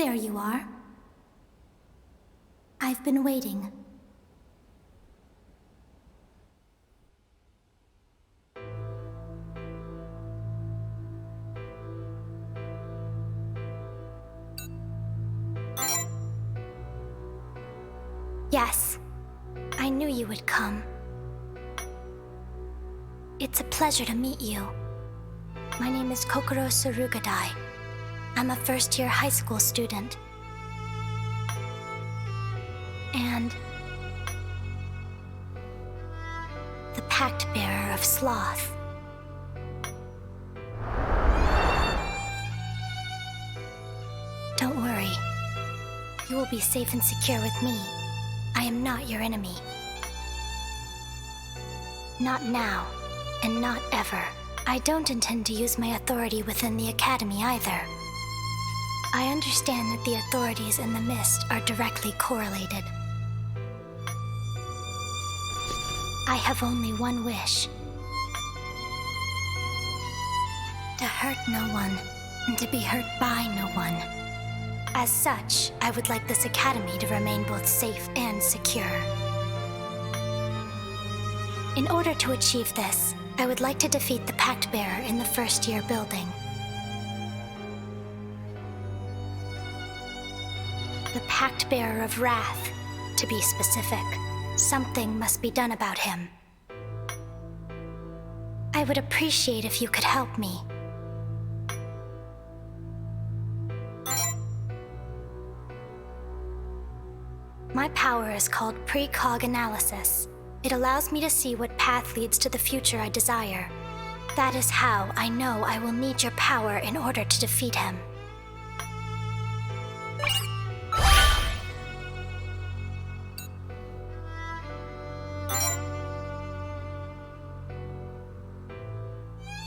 There you are. I've been waiting. Yes, I knew you would come. It's a pleasure to meet you. My name is Kokoro Surugadai. I'm a first-year high school student. And the pact bearer of sloth. Don't worry. You will be safe and secure with me. I am not your enemy. Not now, and not ever. I don't intend to use my authority within the Academy either. I understand that the authorities in the mist are directly correlated. I have only one wish. To hurt no one, and to be hurt by no one. As such, I would like this academy to remain both safe and secure. In order to achieve this, I would like to defeat the Pact Bearer in the first-year building. The Pact Bearer of Wrath, to be specific. Something must be done about him. I would appreciate if you could help me. My power is called Precog Analysis. It allows me to see what path leads to the future I desire. That is how I know I will need your power in order to defeat him.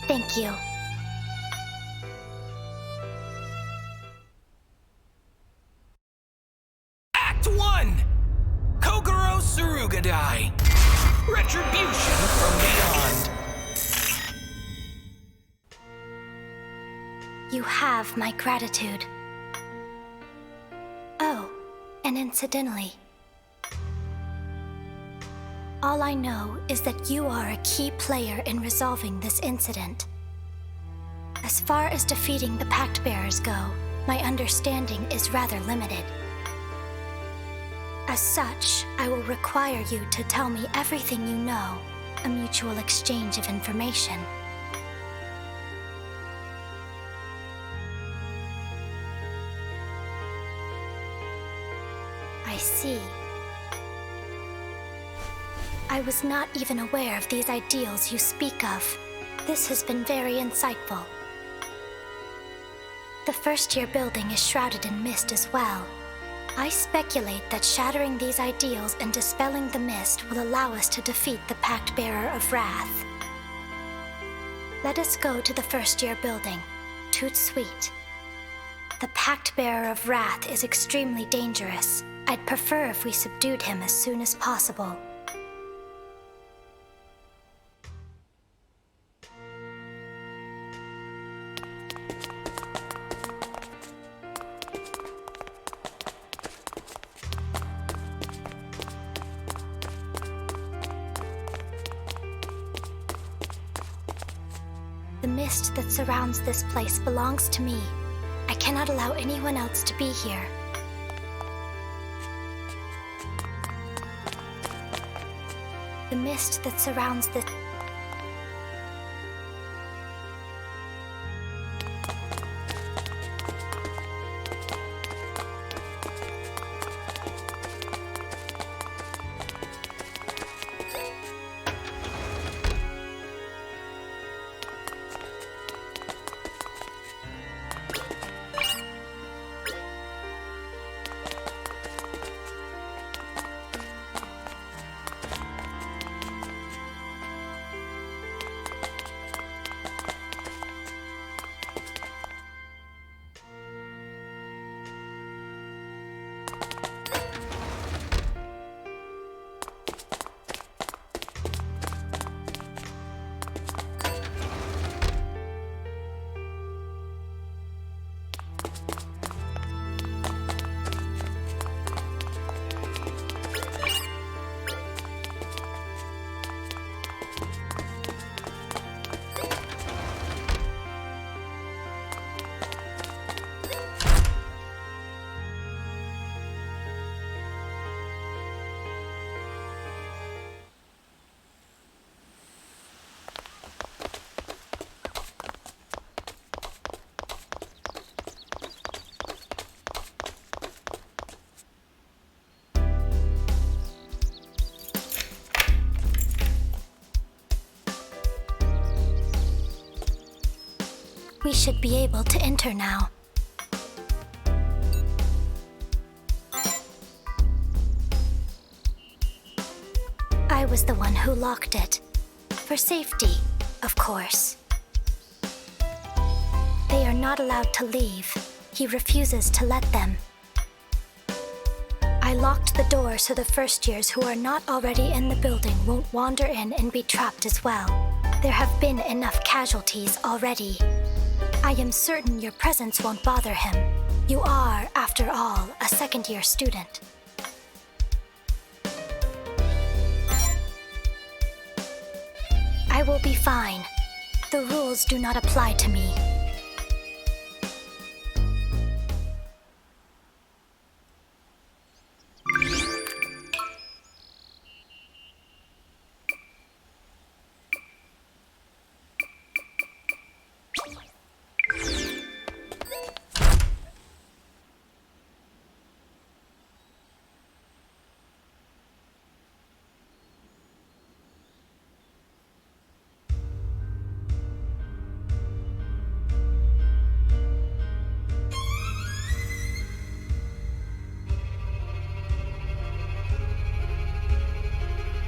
Thank you. Act 1! Kokoro Surugadai. Retribution from beyond. You have my gratitude. Oh, and incidentally, all I know is that you are a key player in resolving this incident. As far as defeating the Pact Bearers go, my understanding is rather limited. As such, I will require you to tell me everything you know, a mutual exchange of information. I see. I was not even aware of these ideals you speak of. This has been very insightful. The first-year building is shrouded in mist as well. I speculate that shattering these ideals and dispelling the mist will allow us to defeat the Pact Bearer of Wrath. Let us go to the first-year building. Toot sweet. The Pact Bearer of Wrath is extremely dangerous. I'd prefer if we subdued him as soon as possible. The mist that surrounds this place belongs to me. I cannot allow anyone else to be here. The mist that surrounds this... We should be able to enter now. I was the one who locked it. For safety, of course. They are not allowed to leave. He refuses to let them. I locked the door so the first years who are not already in the building won't wander in and be trapped as well. There have been enough casualties already. I am certain your presence won't bother him. You are, after all, a second-year student. I will be fine. The rules do not apply to me.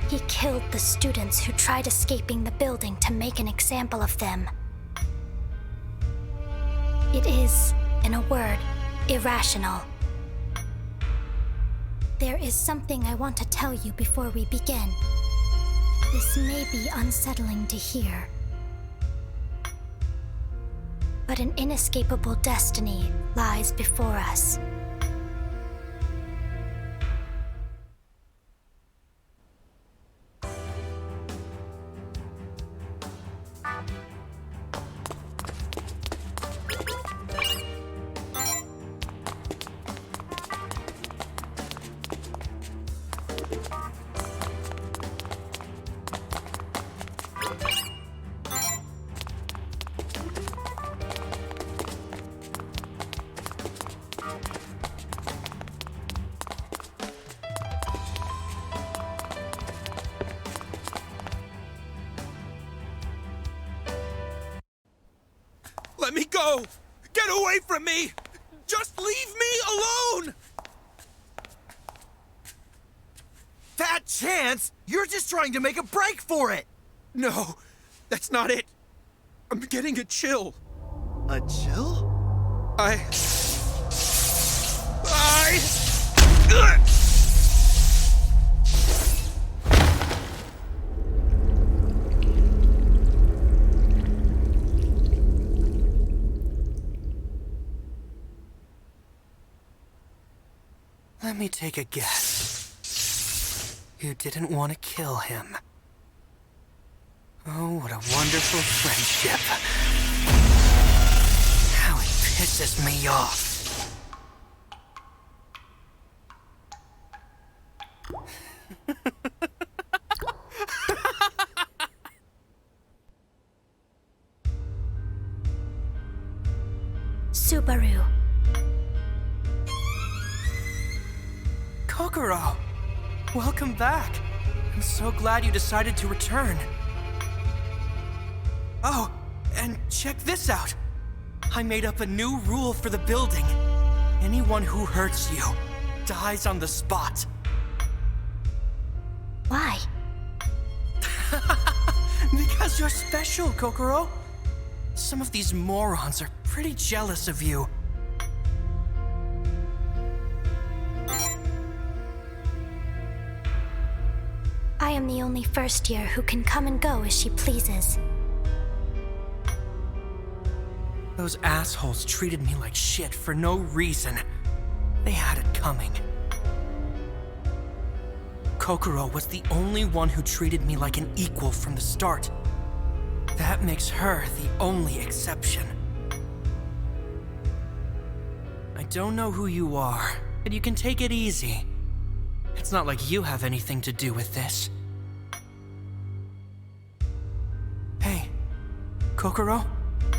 He killed the students who tried escaping the building to make an example of them. It is, in a word, irrational. There is something I want to tell you before we begin. This may be unsettling to hear, but an inescapable destiny lies before us. Let me go! Get away from me! Just leave me alone! Fat chance! You're just trying to make a break for it! No, that's not it. I'm getting a chill. A chill? Ugh! Let me take a guess. You didn't want to kill him. Oh, what a wonderful friendship. How it pisses me off. Subaru. Kokoro! Welcome back. I'm so glad you decided to return. Oh, and check this out. I made up a new rule for the building. Anyone who hurts you dies on the spot. Why? Because you're special, Kokoro. Some of these morons are pretty jealous of you. I am the only first year who can come and go as she pleases. Those assholes treated me like shit for no reason. They had it coming. Kokoro was the only one who treated me like an equal from the start. That makes her the only exception. I don't know who you are, but you can take it easy. It's not like you have anything to do with this. Hey, Kokoro,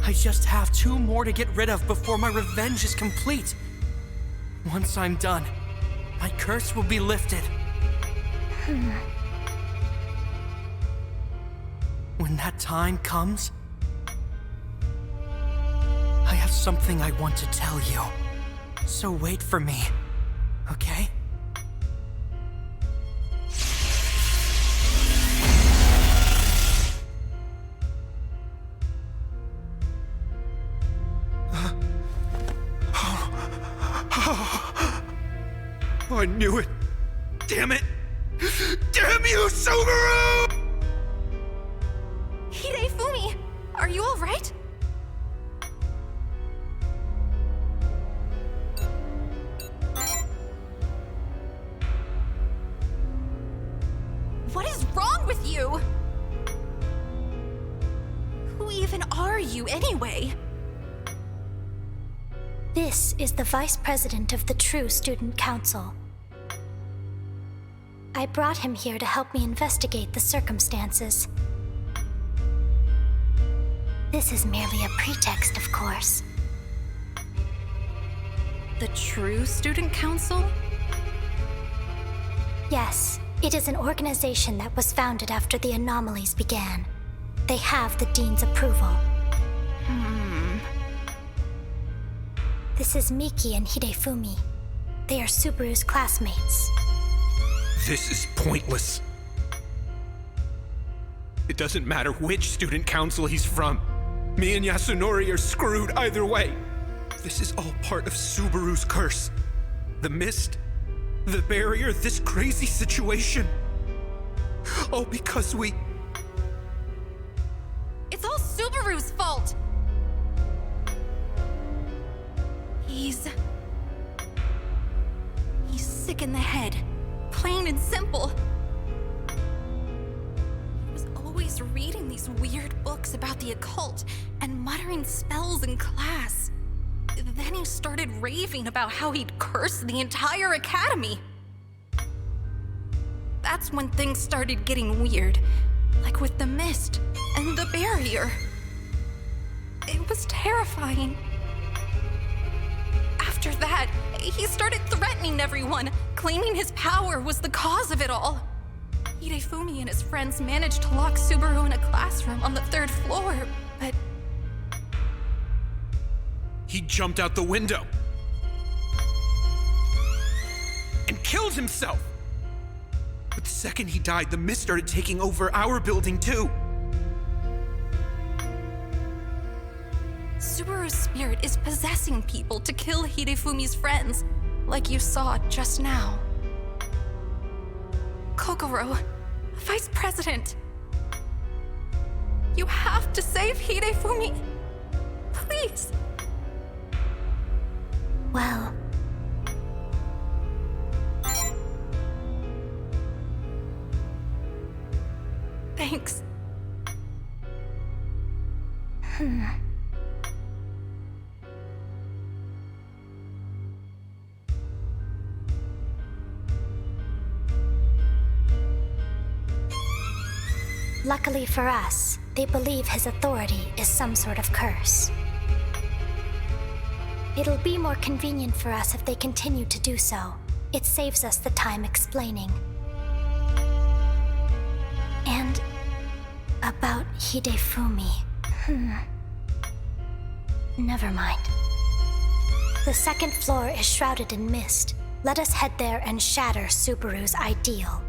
I just have 2 more to get rid of before my revenge is complete. Once I'm done, my curse will be lifted. When that time comes, have something I want to tell you. So wait for me, okay? I knew it! Damn it! Damn you, Subaru! Hidefumi, are you alright? What is wrong with you? Who even are you anyway? This is the Vice President of the True Student Council. I brought him here to help me investigate the circumstances. This is merely a pretext, of course. The True Student Council? Yes, it is an organization that was founded after the anomalies began. They have the Dean's approval. This is Miki and Hidefumi. They are Subaru's classmates. This is pointless. It doesn't matter which student council he's from. Me and Yasunori are screwed either way. This is all part of Subaru's curse. The mist, the barrier, this crazy situation. All because we... It's all Subaru's fault! He's sick in the head. Plain and simple. He was always reading these weird books about the occult and muttering spells in class. Then he started raving about how he'd cursed the entire academy. That's when things started getting weird, like with the mist and the barrier. It was terrifying. After that, he started threatening everyone, claiming his power was the cause of it all. Hidefumi and his friends managed to lock Subaru in a classroom on the 3rd floor, but... He jumped out the window. And killed himself! But the second he died, the mist started taking over our building too. Subaru's spirit is possessing people to kill Hidefumi's friends, like you saw just now. Kokoro, Vice President, you have to save Hidefumi. Please. Well... Thanks. Luckily for us, they believe his authority is some sort of curse. It'll be more convenient for us if they continue to do so. It saves us the time explaining. And about Hidefumi. Never mind. The 2nd floor is shrouded in mist. Let us head there and shatter Subaru's ideal.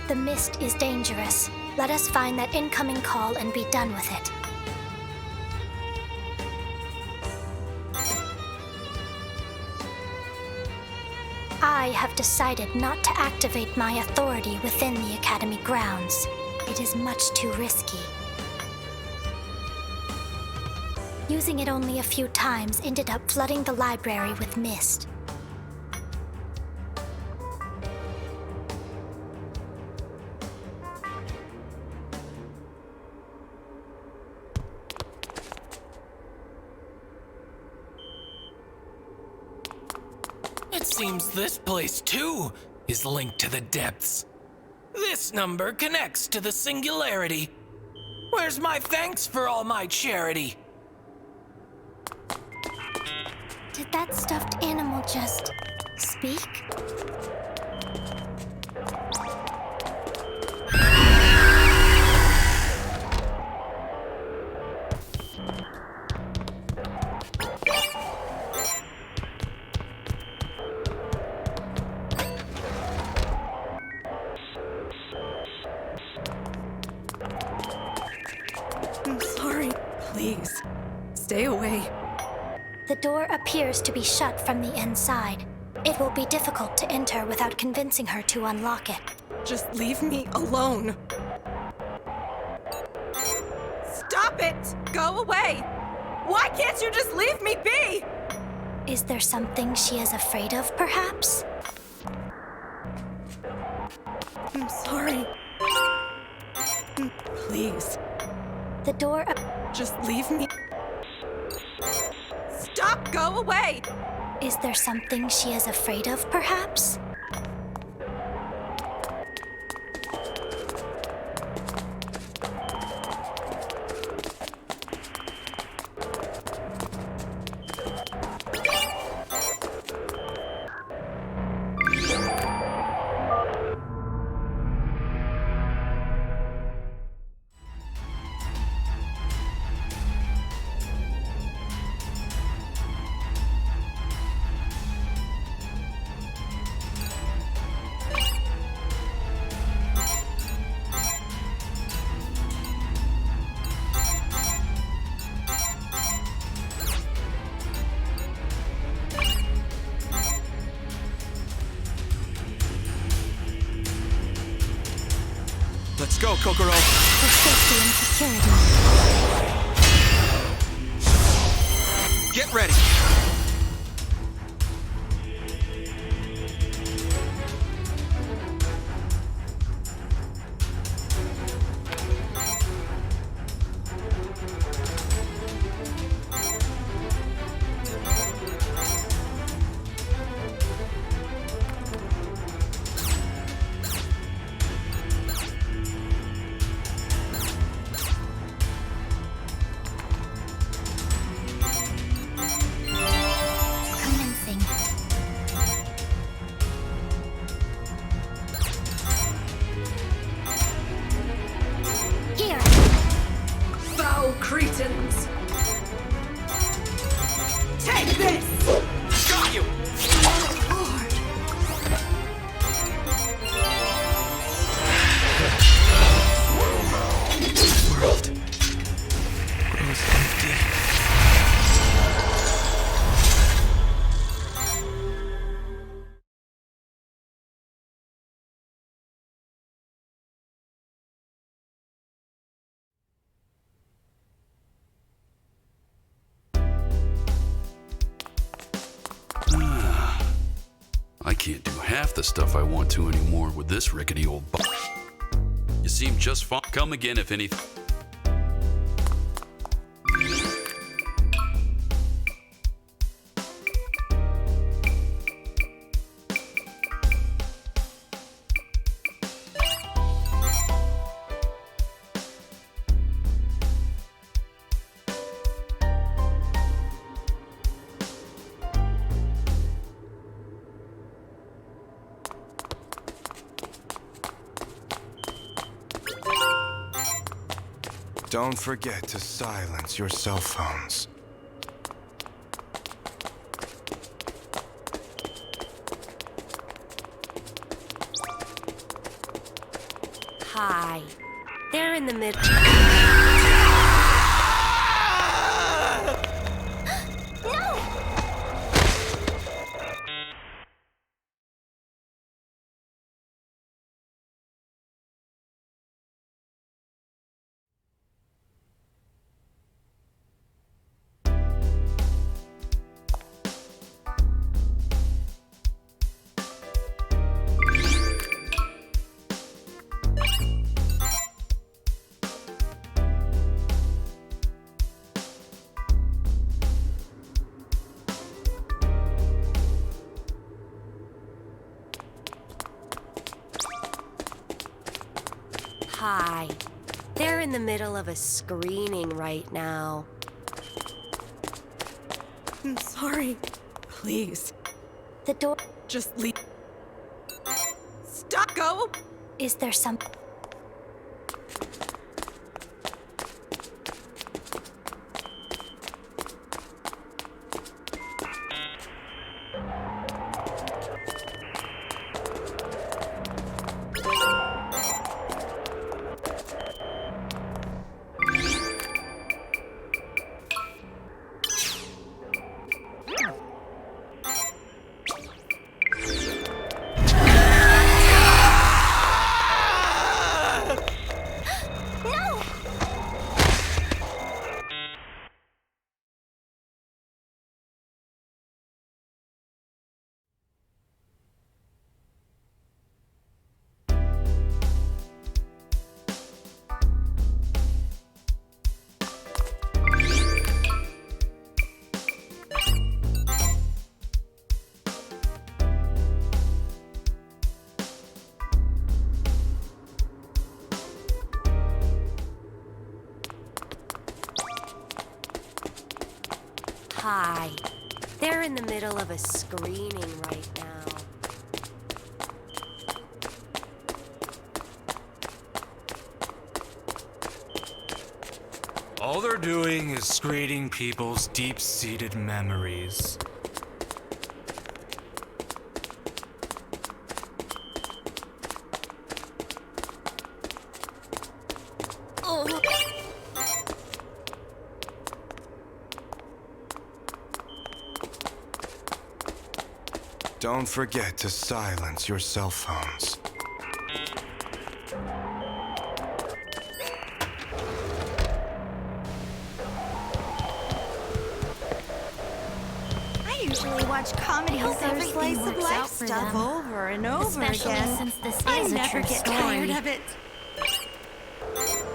The mist is dangerous. Let us find that incoming call and be done with it. I have decided not to activate my authority within the Academy grounds. It is much too risky. Using it only a few times ended up flooding the library with mist. It seems this place, too, is linked to the depths. This number connects to the singularity. Where's my thanks for all my charity? Did that stuffed animal just speak? I'm sorry. Please, stay away. The door appears to be shut from the inside. It will be difficult to enter without convincing her to unlock it. Just leave me alone. Stop it! Go away! Why can't you just leave me be? Is there something she is afraid of, perhaps? I'm sorry. Please, The door just leave me. Stop! Go away! Is there something she is afraid of, perhaps? Let's go, Kokoro. For safety and security. Get ready. Commencing. Here! Foul cretins! Take this! Got you! Lord! World grows empty. I can't do half the stuff I want to anymore with this rickety old You seem just fine. Come again if anything. Don't forget to silence your cell phones. Hi. They're in the middle. Hi. They're in the middle of a screening right now. I'm sorry. Please. The door. Just leave. Stop! Go! Is there some... Hi. They're in the middle of a screening right now. All they're doing is screening people's deep-seated memories. Don't forget to silence your cell phones. I usually watch comedies or everything slice of works life out for stuff them. over and over Especially again. since this I is a never true get story. tired of it.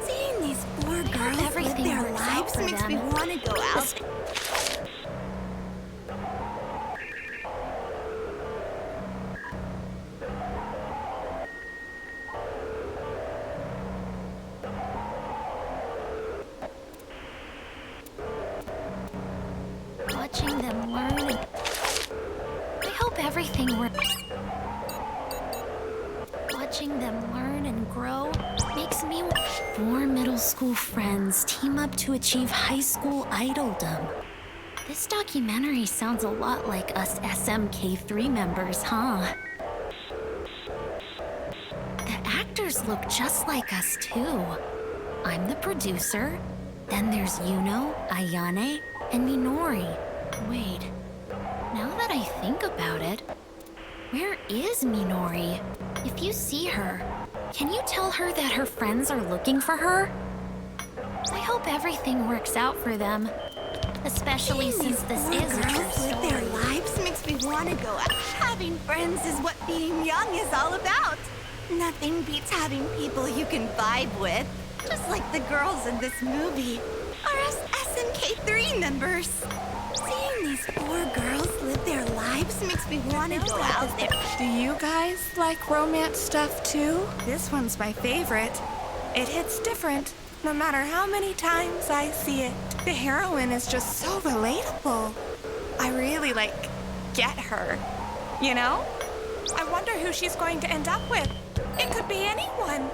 Seeing these poor girls live everything their works out lives for makes me them. want to go out. Watching them learn. I hope everything works. Watching them learn and grow makes me... 4 middle school friends team up to achieve high school idoldom. This documentary sounds a lot like us SMK3 members, huh? The actors look just like us, too. I'm the producer. Then there's Yuno, Ayane, and Minori. Wait, now that I think about it, where is Minori? If you see her, can you tell her that her friends are looking for her? I hope everything works out for them, especially since this is a true Girls live their story. lives makes me want to go out. Having friends is what being young is all about. Nothing beats having people you can vibe with, just like the girls in this movie, or us SMK3 members. Seeing these poor girls live their lives makes me want to go out there. Do you guys like romance stuff too? This one's my favorite. It hits different, no matter how many times I see it. The heroine is just so relatable. I really, get her. You know? I wonder who she's going to end up with. It could be anyone.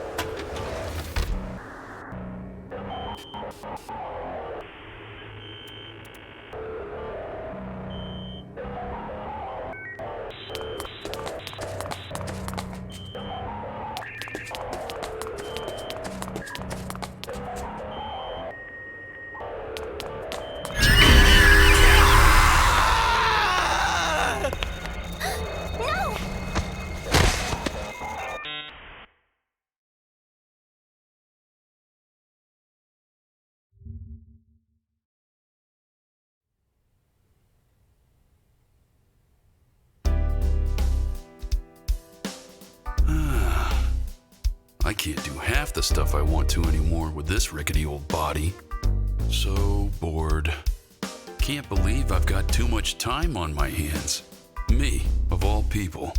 can't do half the stuff I want to anymore with this rickety old body. So bored. Can't believe I've got too much time on my hands. Me, of all people.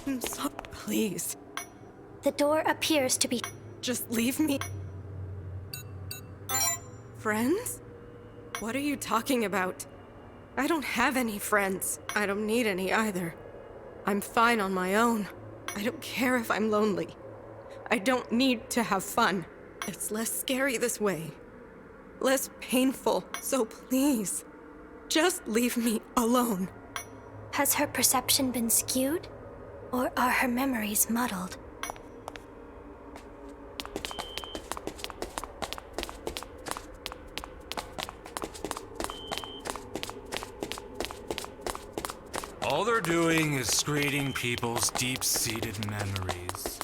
I'm so... Please. The door appears to be... Just leave me. Friends? What are you talking about? I don't have any friends. I don't need any either. I'm fine on my own. I don't care if I'm lonely. I don't need to have fun. It's less scary this way. Less painful. So please, just leave me alone. Has her perception been skewed? Or are her memories muddled? All they're doing is screening people's deep-seated memories.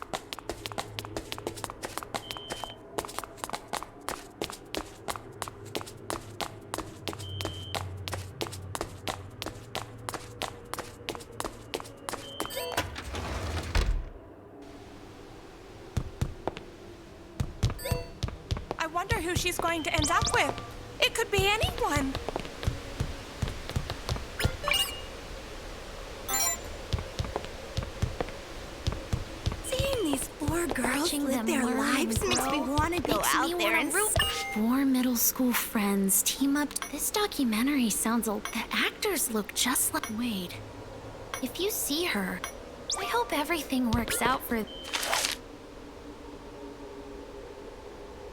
I wonder who she's going to end up with. It could be anyone. four girls Watching live them their learn lives and makes me grow want to go makes out me there wanna and root. Four middle school friends team up. This documentary sounds the actors look just like Wade. If you see her, I hope everything works out for.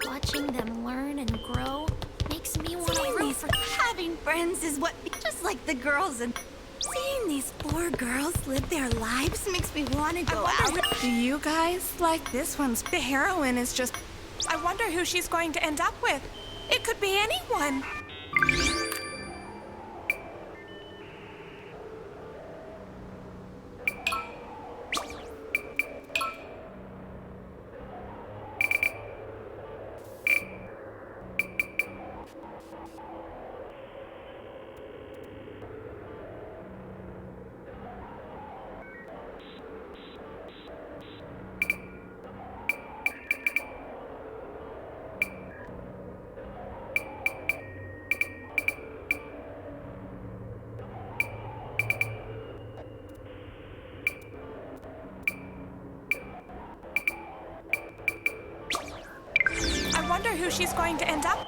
Watching them learn and grow makes me want to root for. Having friends is what, just like the girls and seeing these four girls live their lives makes me want to go out. Do you guys like this one's? The heroine is just. I wonder who she's going to end up with. It could be anyone. I wonder who she's going to end up.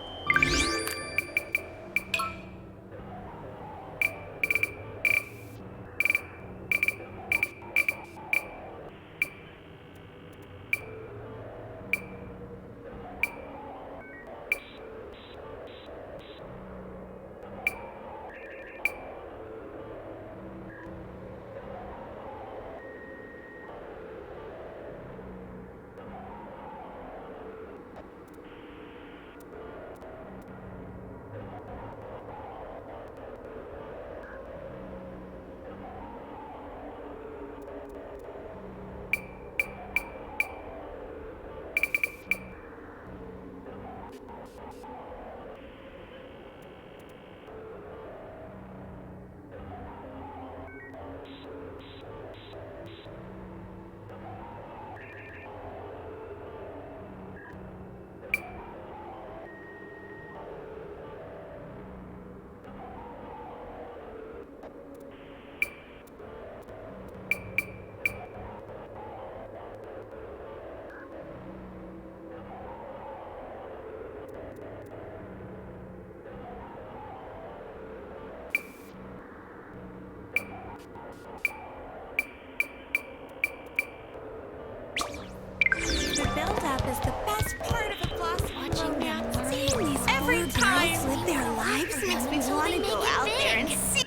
The build-up is the best part of a Blossom romance. Seeing these Every four time. girls live their lives makes me want to go out there and see.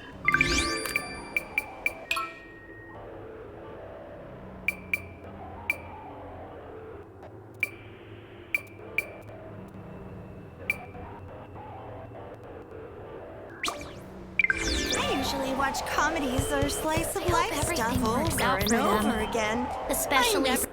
I usually watch comedies or slice of life stuff everything works over out and for them. over again. Especially. I never-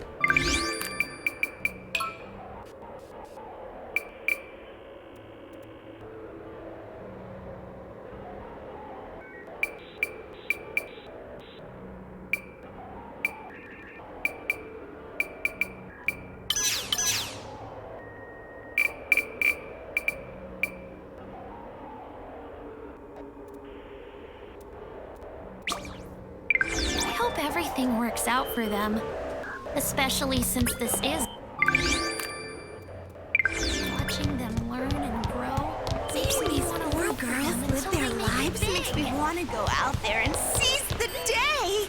I hope everything works out for them. Especially since this is. Watching them learn and grow makes me These want to four root for girls them live until their they make it lives makes me big. want to go out there and seize the day.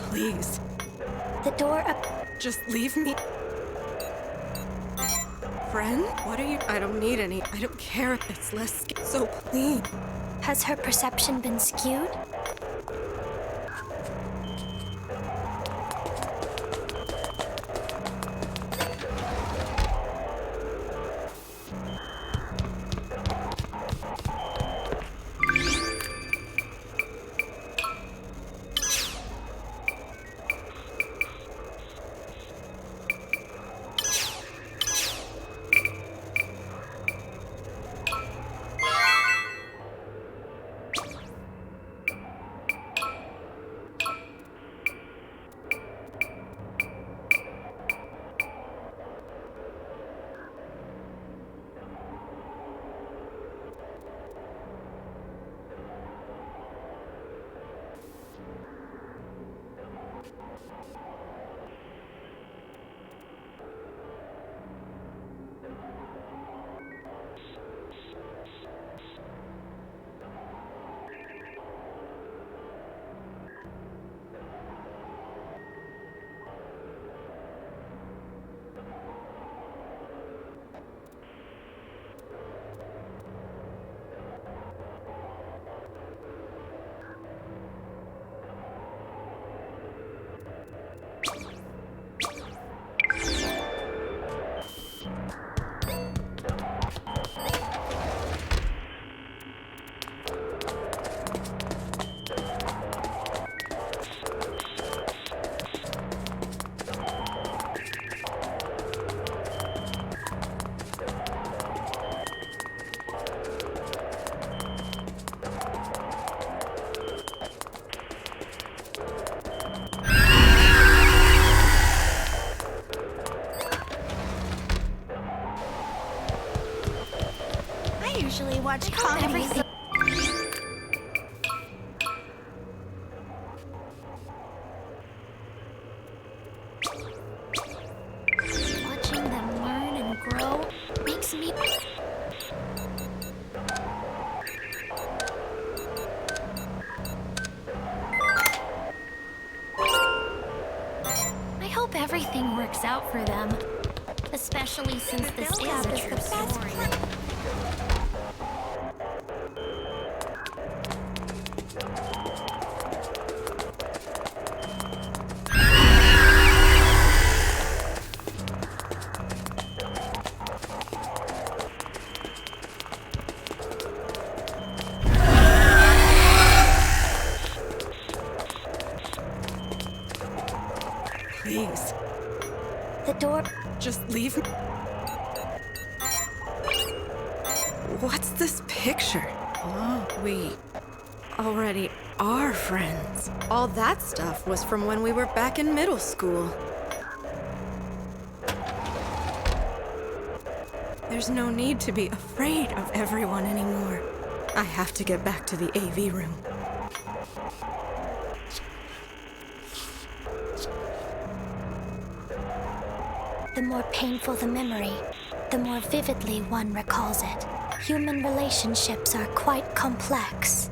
Please, The door up. just leave me. Friend? What are you? I don't need any. I don't care if it's less. So please. Has her perception been skewed? watch comedy. Watching them learn and grow makes me... I hope everything works out for them. Especially since this is a true story. Please, The door... just leave me. What's this picture? Oh, we already are friends. All that stuff was from when we were back in middle school. There's no need to be afraid of everyone anymore. I have to get back to the AV room. The more painful the memory, the more vividly one recalls it. Human relationships are quite complex.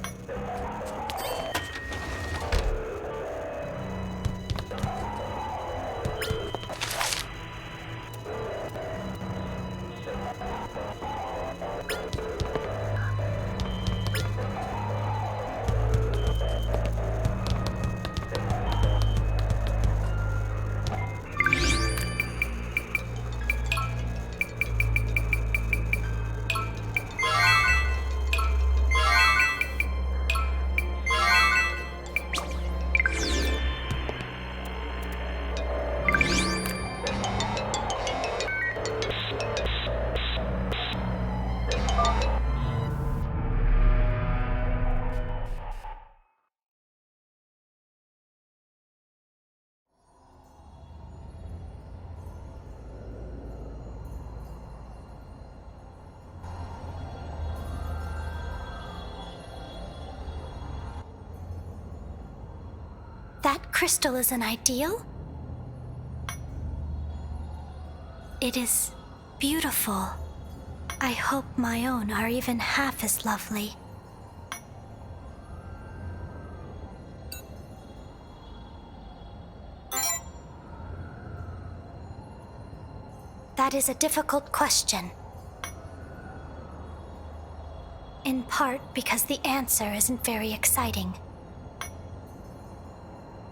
That crystal is an ideal? It is beautiful. I hope my own are even half as lovely. That is a difficult question. In part because the answer isn't very exciting.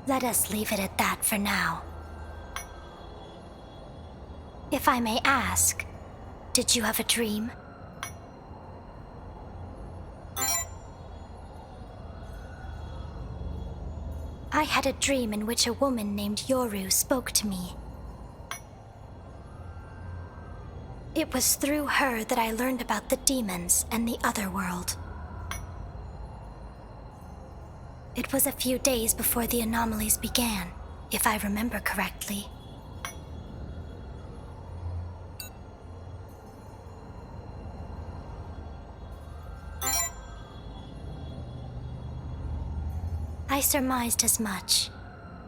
Let us leave it at that for now. If I may ask, did you have a dream? I had a dream in which a woman named Yoru spoke to me. It was through her that I learned about the demons and the other world. It was a few days before the anomalies began, if I remember correctly. I surmised as much.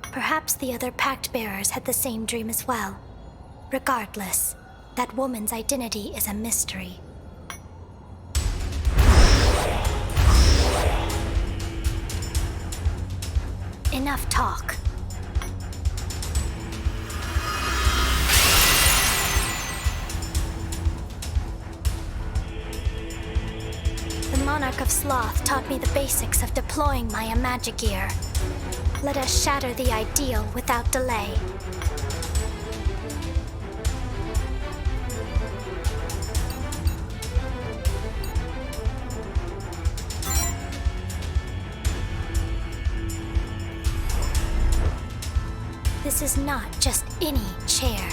Perhaps the other pact bearers had the same dream as well. Regardless, that woman's identity is a mystery. Enough talk. The Monarch of Sloth taught me the basics of deploying my Imagigear. Let us shatter the ideal without delay. This is not just any chair.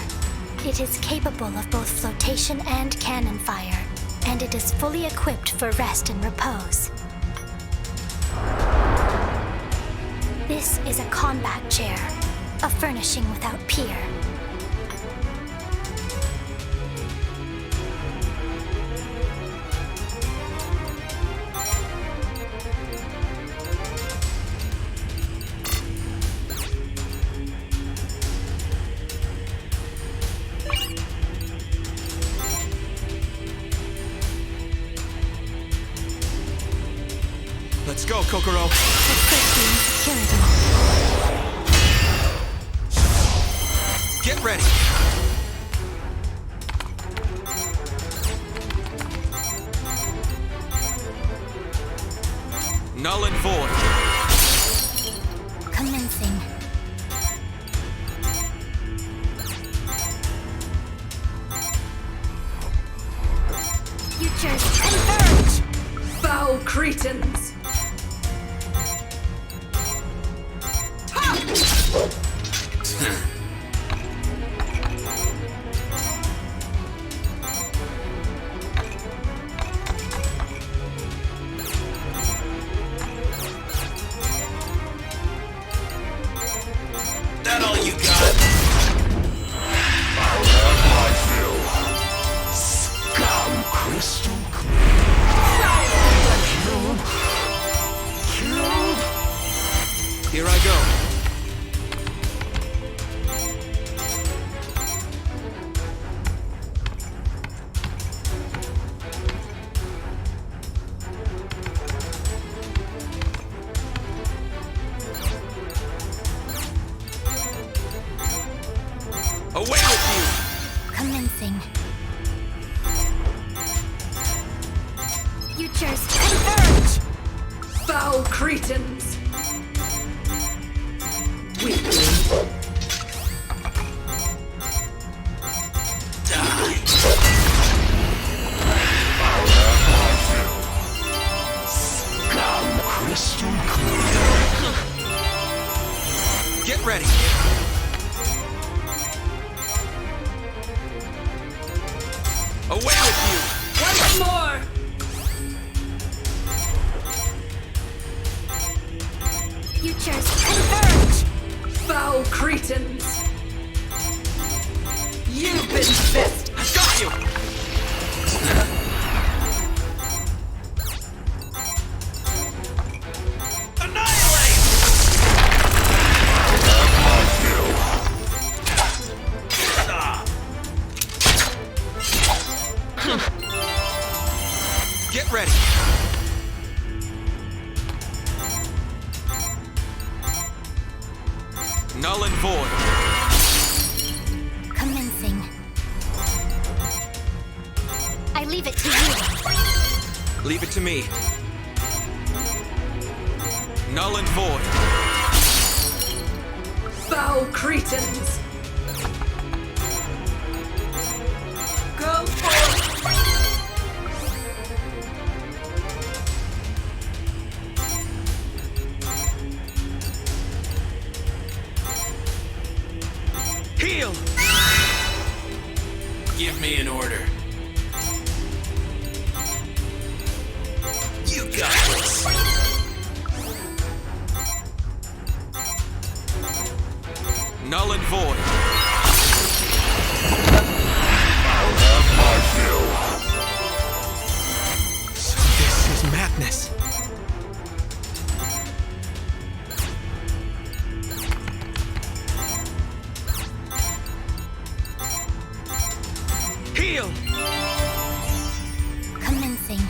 It is capable of both flotation and cannon fire, and it is fully equipped for rest and repose. This is a combat chair, a furnishing without peer. Kokoro. For safety and security. Get ready. Null and void. Commencing. Futures converge! Foul cretins! That all you got? I'll have my fill. Scum crystal clear. Here I go. Away with you! Commencing. Futures converge! Foul cretins! Weakling. Die! I'll have my fill. Scum crystal clear. Get ready. Away with you! Once more! Futures converge! Foul cretins! You've been fist! I got you! Annihilate! I'll have my fill. Get ready. Null and void. Commencing. I leave it to you. Leave it to me. Null and void. Foul cretins! Go forth! Heal! Give me an order. You got this. Null and void. I'll have my fill. So this is madness. Heal! Commencing.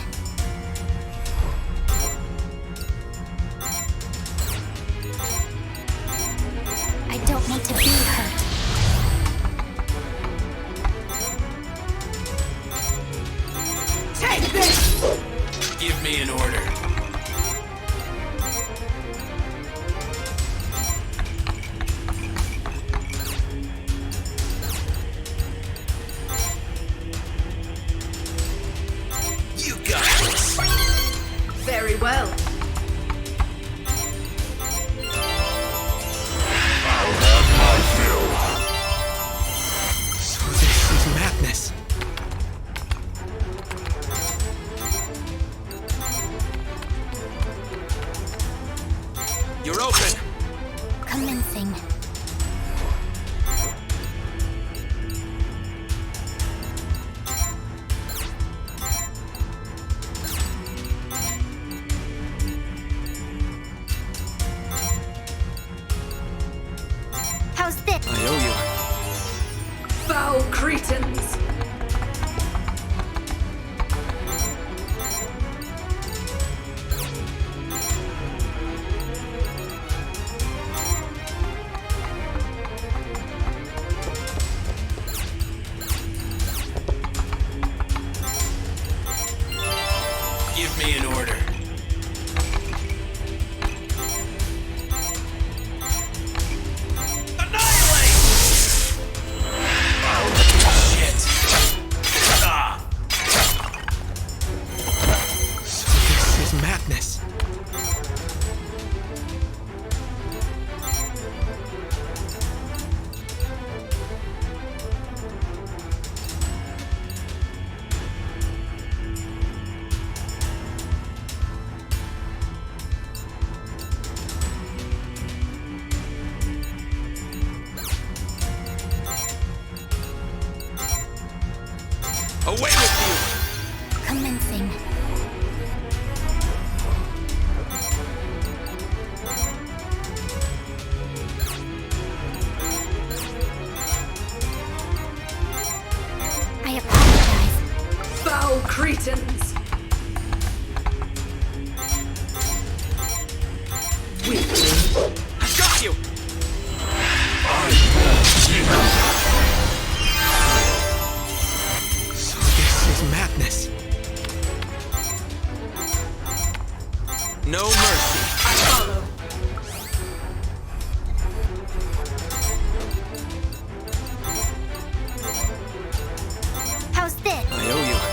I don't want to be hurt. Take this! Give me an order. You got this. Very well. I'll have my fill. So this is madness. You're open. Commencing. How's this? I owe you. Foul cretins! cretins! Weakling. I got you! So this is madness. No mercy. I follow. How's this? I owe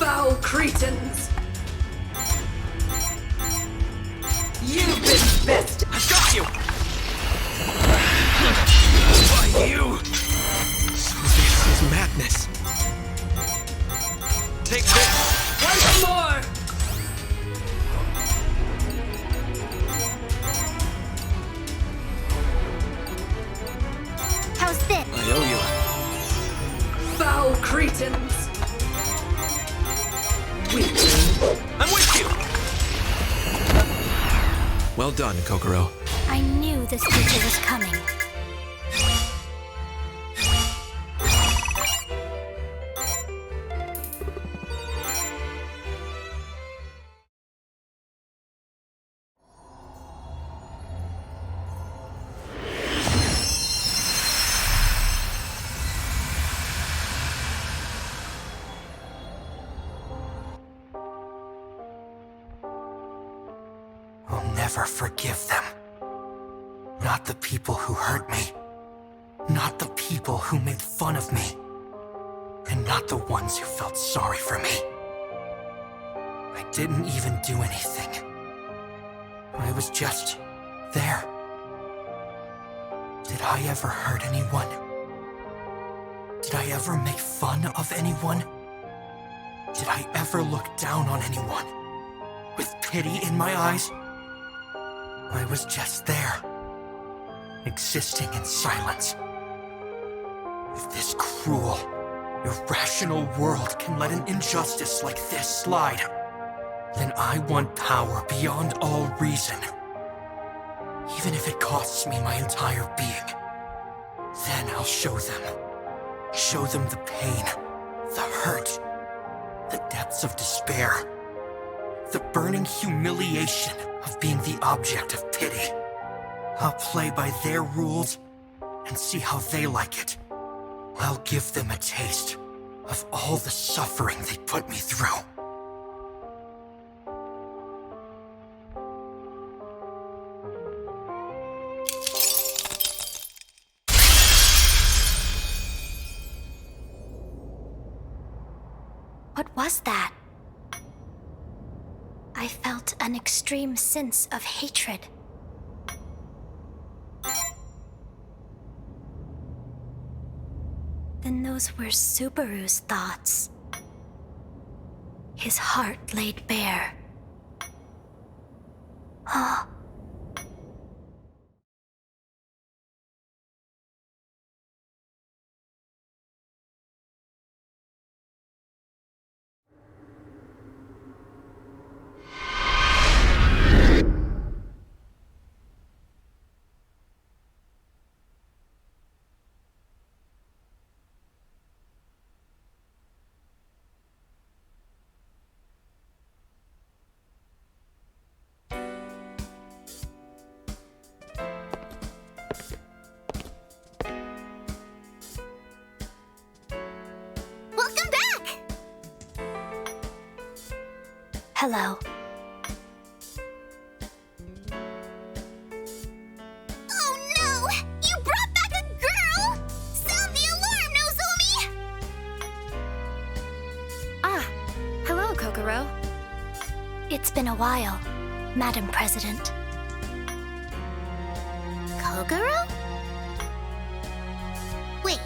Foul cretins! You've been bested! you. I got you! Why you? So this is madness. Take this! Once more! How's this? I owe you. Foul cretins! Weakling. I'm with you! Well done, Kokoro. I knew this future was coming. I'll never forgive them. Not the people who hurt me. Not the people who made fun of me. And not the ones who felt sorry for me. I didn't even do anything. I was just there. Did I ever hurt anyone? Did I ever make fun of anyone? Did I ever look down on anyone? With pity in my eyes? I was just there, existing in silence. If this cruel, irrational world can let an injustice like this slide, then I want power beyond all reason. Even if it costs me my entire being, then I'll show them. Show them the pain, the hurt, the depths of despair, the burning humiliation of being the object of pity. I'll play by their rules and see how they like it. I'll give them a taste of all the suffering they put me through. What was that? I felt an extreme sense of hatred. Then those were Subaru's thoughts. His heart laid bare. Huh? Hello. Oh no! You brought back a girl! Sound the alarm, Nozomi! Ah, hello, Kokoro. It's been a while, Madam President. Kokoro? Wait,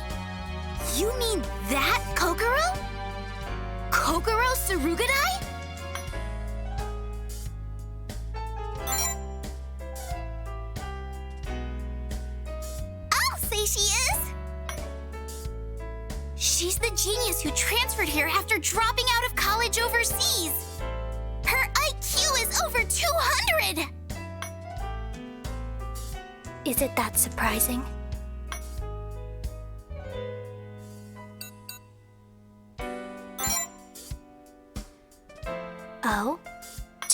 you mean that Kokoro? Kokoro Surugadai? I'll say she is! She's the genius who transferred here after dropping out of college overseas. Her IQ is over 200! Is it that surprising?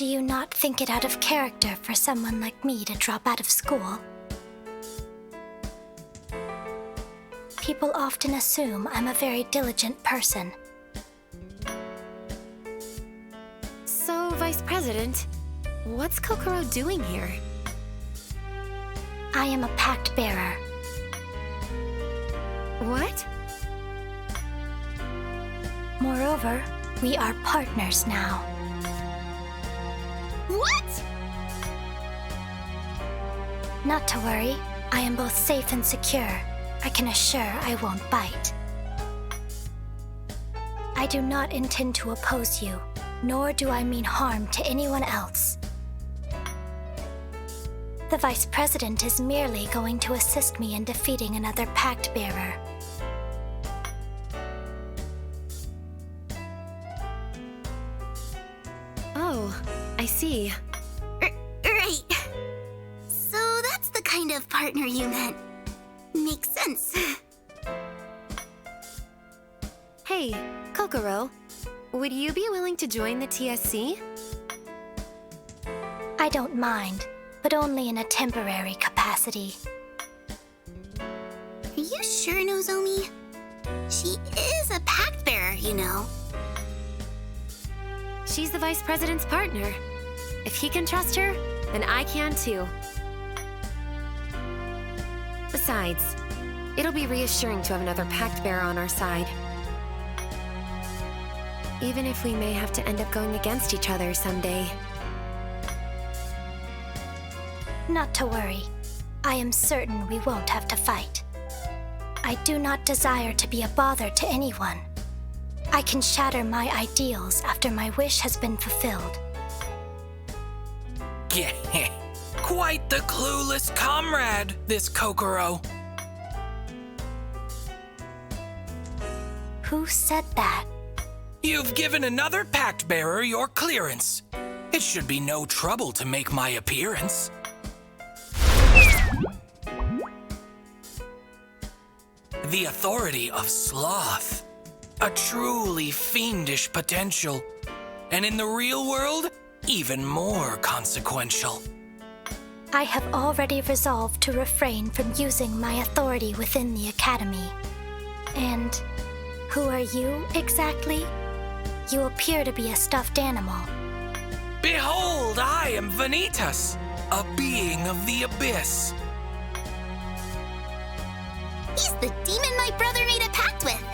Do you not think it out of character for someone like me to drop out of school? People often assume I'm a very diligent person. So, Vice President, what's Kokoro doing here? I am a pact bearer. What? Moreover, we are partners now. What? Not to worry, I am both safe and secure. I can assure I won't bite. I do not intend to oppose you, nor do I mean harm to anyone else. The Vice President is merely going to assist me in defeating another pact bearer. Oh, I see. Right. So that's the kind of partner you meant. Makes sense. Hey, Kokoro, would you be willing to join the TSC? I don't mind, but only in a temporary capacity. Are you sure, Nozomi? She is a pact bearer, you know. She's the Vice President's partner. If he can trust her, then I can too. Besides, it'll be reassuring to have another pact bearer on our side. Even if we may have to end up going against each other someday. Not to worry. I am certain we won't have to fight. I do not desire to be a bother to anyone. I can shatter my ideals after my wish has been fulfilled. Quite the clueless comrade, this Kokoro. Who said that? You've given another pact bearer your clearance. It should be no trouble to make my appearance. The authority of sloth. A truly fiendish potential. And in the real world, even more consequential. I have already resolved to refrain from using my authority within the Academy. And who are you, exactly? You appear to be a stuffed animal. Behold, I am Vanitas, a being of the abyss. He's the demon my brother made a pact with.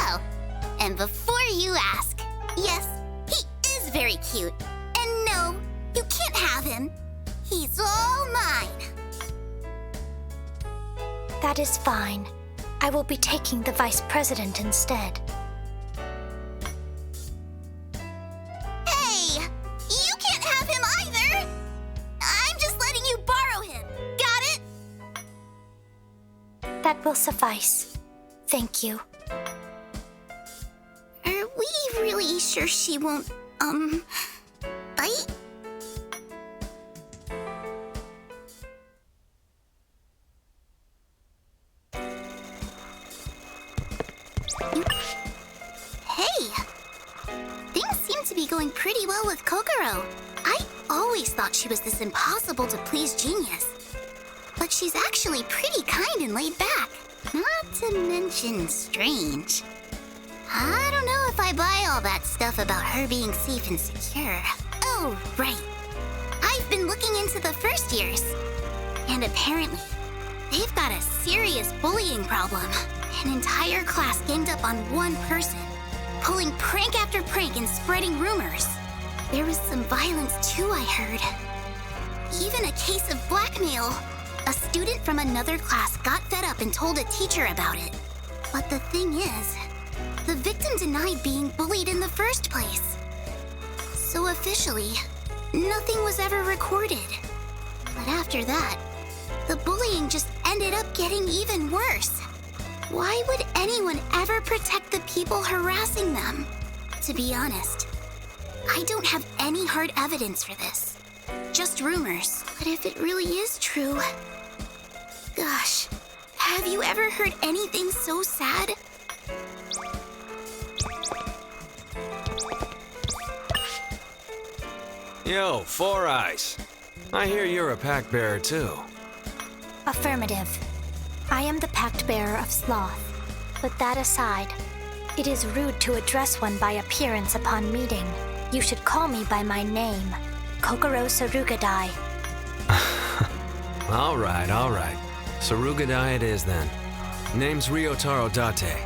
Oh, and before you ask, yes, he is very cute. And no, you can't have him. He's all mine. That is fine. I will be taking the Vice President instead. Hey, you can't have him either. I'm just letting you borrow him. Got it? That will suffice. Thank you. Are we really sure she won't, bite? Hey! Things seem to be going pretty well with Kokoro. I always thought she was this impossible-to-please genius. But she's actually pretty kind and laid back. Not to mention strange. I don't know if I buy all that stuff about her being safe and secure. Oh, right. I've been looking into the first years. And apparently, they've got a serious bullying problem. An entire class ganged up on one person, pulling prank after prank and spreading rumors. There was some violence too, I heard. Even a case of blackmail. A student from another class got fed up and told a teacher about it. But the thing is, the victim denied being bullied in the first place. So officially, nothing was ever recorded. But after that, the bullying just ended up getting even worse. Why would anyone ever protect the people harassing them? To be honest, I don't have any hard evidence for this. Just rumors. But if it really is true... Gosh, have you ever heard anything so sad? Yo, Four Eyes. I hear you're a pact bearer too. Affirmative. I am the pact bearer of sloth. But that aside, it is rude to address one by appearance upon meeting. You should call me by my name, Kokoro Sarugadai. All right. Sarugadai it is then. Name's Ryotaro Date,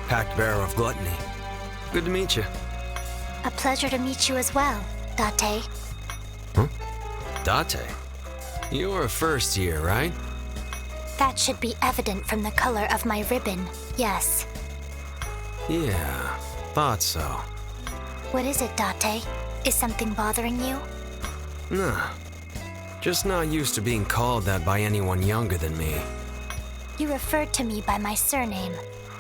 pact bearer of gluttony. Good to meet you. A pleasure to meet you as well, Date. Huh? Date? You're a first year, right? That should be evident from the color of my ribbon, yes. Yeah, thought so. What is it, Date? Is something bothering you? Nah, just not used to being called that by anyone younger than me. You referred to me by my surname.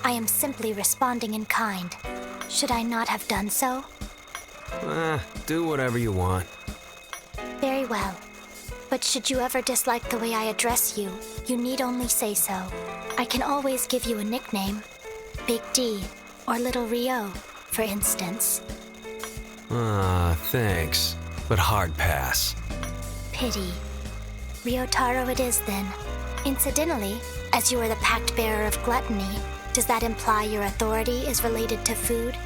I am simply responding in kind. Should I not have done so? Do whatever you want. Very well. But should you ever dislike the way I address you, you need only say so. I can always give you a nickname. Big D, or Little Rio, for instance. Thanks, but hard pass. Pity. Ryotaro it is then. Incidentally, as you are the pact bearer of gluttony, does that imply your authority is related to food?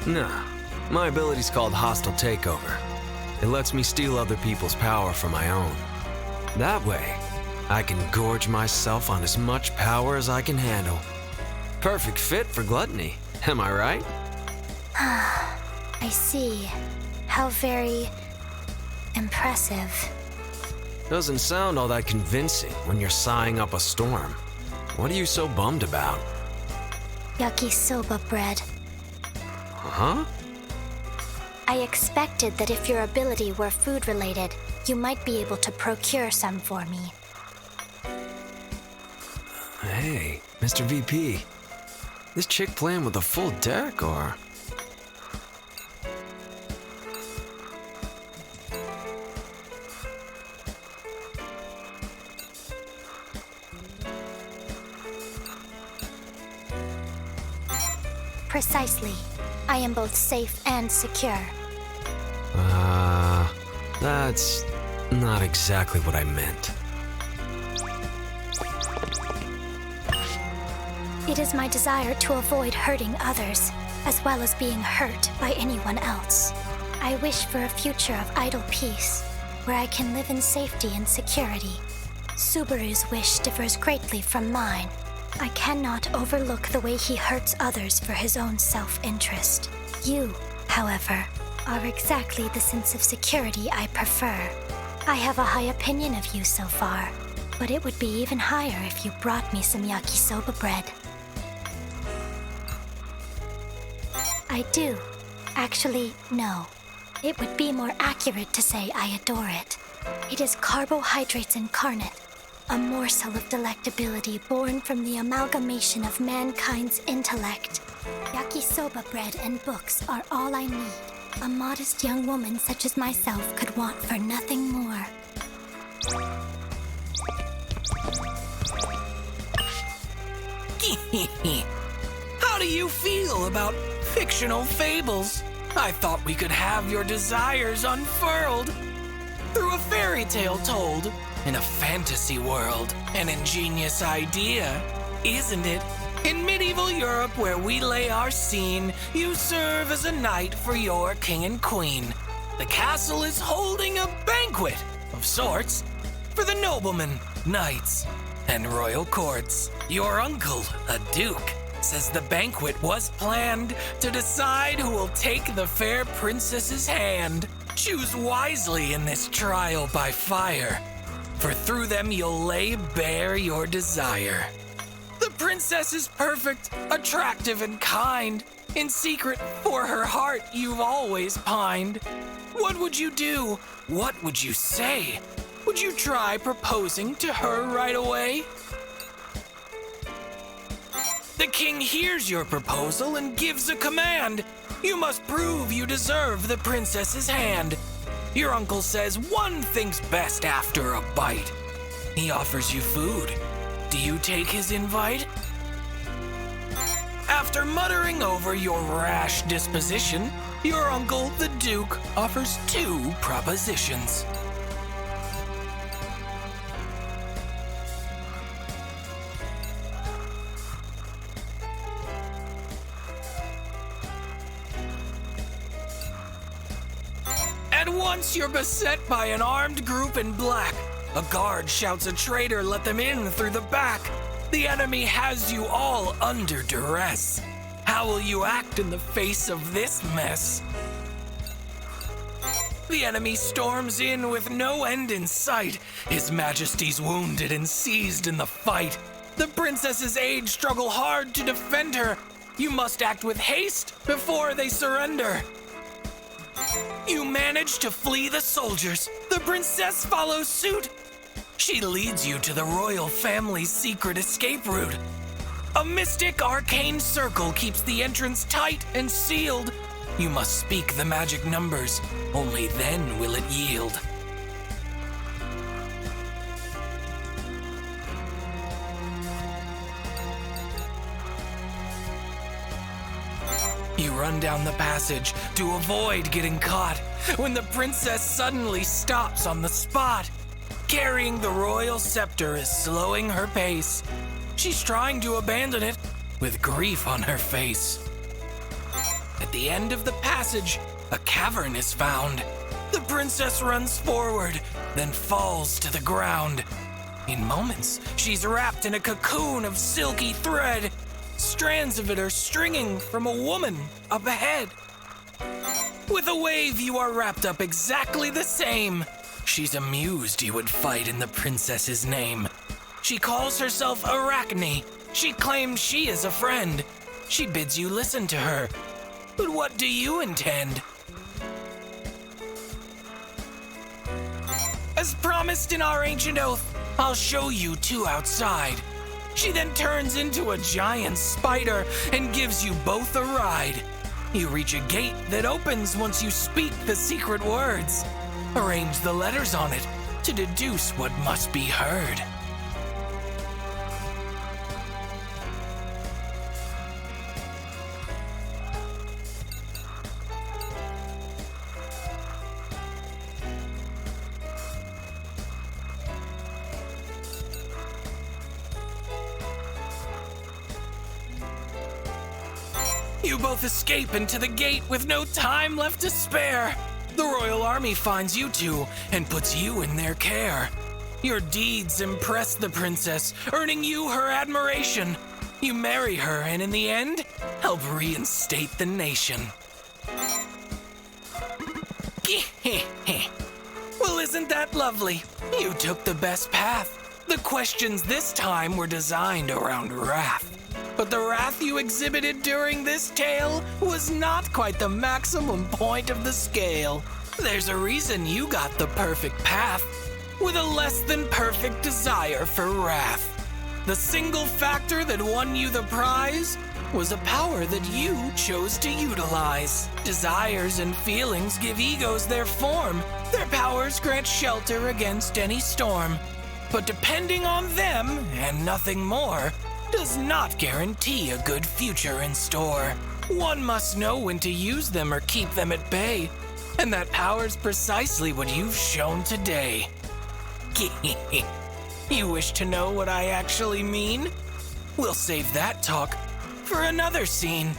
Nah, my ability's called Hostile Takeover. It lets me steal other people's power for my own. That way, I can gorge myself on as much power as I can handle. Perfect fit for gluttony, am I right? I see. How very impressive. Doesn't sound all that convincing when you're sighing up a storm. What are you so bummed about? Yakisoba bread. Huh? I expected that if your ability were food-related, you might be able to procure some for me. Hey, Mr. VP. This chick playing with a full deck, or...? Precisely. I am both safe and secure. That's not exactly what I meant. It is my desire to avoid hurting others, as well as being hurt by anyone else. I wish for a future of idle peace, where I can live in safety and security. Subaru's wish differs greatly from mine. I cannot overlook the way he hurts others for his own self-interest. You, however, are exactly the sense of security I prefer. I have a high opinion of you so far, but it would be even higher if you brought me some yakisoba bread. I do. Actually, no. It would be more accurate to say I adore it. It is carbohydrates incarnate, a morsel of delectability born from the amalgamation of mankind's intellect. Yakisoba bread and books are all I need. A modest young woman such as myself could want for nothing more. How do you feel about fictional fables? I thought we could have your desires unfurled through a fairy tale told in a fantasy world. An ingenious idea, isn't it? In medieval Europe, where we lay our scene, you serve as a knight for your king and queen. The castle is holding a banquet of sorts for the noblemen, knights, and royal courts. Your uncle, a duke, says the banquet was planned to decide who will take the fair princess's hand. Choose wisely in this trial by fire, for through them you'll lay bare your desire. The princess is perfect, attractive, and kind. In secret, for her heart, you've always pined. What would you do? What would you say? Would you try proposing to her right away? The king hears your proposal and gives a command. You must prove you deserve the princess's hand. Your uncle says one thing's best after a bite. He offers you food. Do you take his invite? After muttering over your rash disposition, your uncle, the Duke, offers 2 propositions. At once you're beset by an armed group in black. A guard shouts a traitor, let them in through the back. The enemy has you all under duress. How will you act in the face of this mess? The enemy storms in with no end in sight. His Majesty's wounded and seized in the fight. The princess's aides struggle hard to defend her. You must act with haste before they surrender. You manage to flee the soldiers. The princess follows suit. She leads you to the royal family's secret escape route. A mystic arcane circle keeps the entrance tight and sealed. You must speak the magic numbers. Only then will it yield. You run down the passage to avoid getting caught when the princess suddenly stops on the spot. Carrying the royal scepter is slowing her pace. She's trying to abandon it with grief on her face. At the end of the passage, a cavern is found. The princess runs forward, then falls to the ground. In moments, she's wrapped in a cocoon of silky thread. Strands of it are stringing from a woman up ahead. With a wave, you are wrapped up exactly the same. She's amused you would fight in the princess's name. She calls herself Arachne. She claims she is a friend. She bids you listen to her. But what do you intend? As promised in our ancient oath, I'll show you 2 outside. She then turns into a giant spider and gives you both a ride. You reach a gate that opens once you speak the secret words. Arrange the letters on it to deduce what must be heard. You both escape into the gate with no time left to spare. The royal army finds you 2 and puts you in their care. Your deeds impress the princess, earning you her admiration. You marry her and in the end, help reinstate the nation. Well, isn't that lovely? You took the best path. The questions this time were designed around wrath. But the wrath you exhibited during this tale was not quite the maximum point of the scale. There's a reason you got the perfect path, with a less than perfect desire for wrath. The single factor that won you the prize was a power that you chose to utilize. Desires and feelings give egos their form. Their powers grant shelter against any storm. But depending on them, and nothing more, does not guarantee a good future in store. One must know when to use them or keep them at bay, and that power's precisely what you've shown today. You wish to know what I actually mean? We'll save that talk for another scene.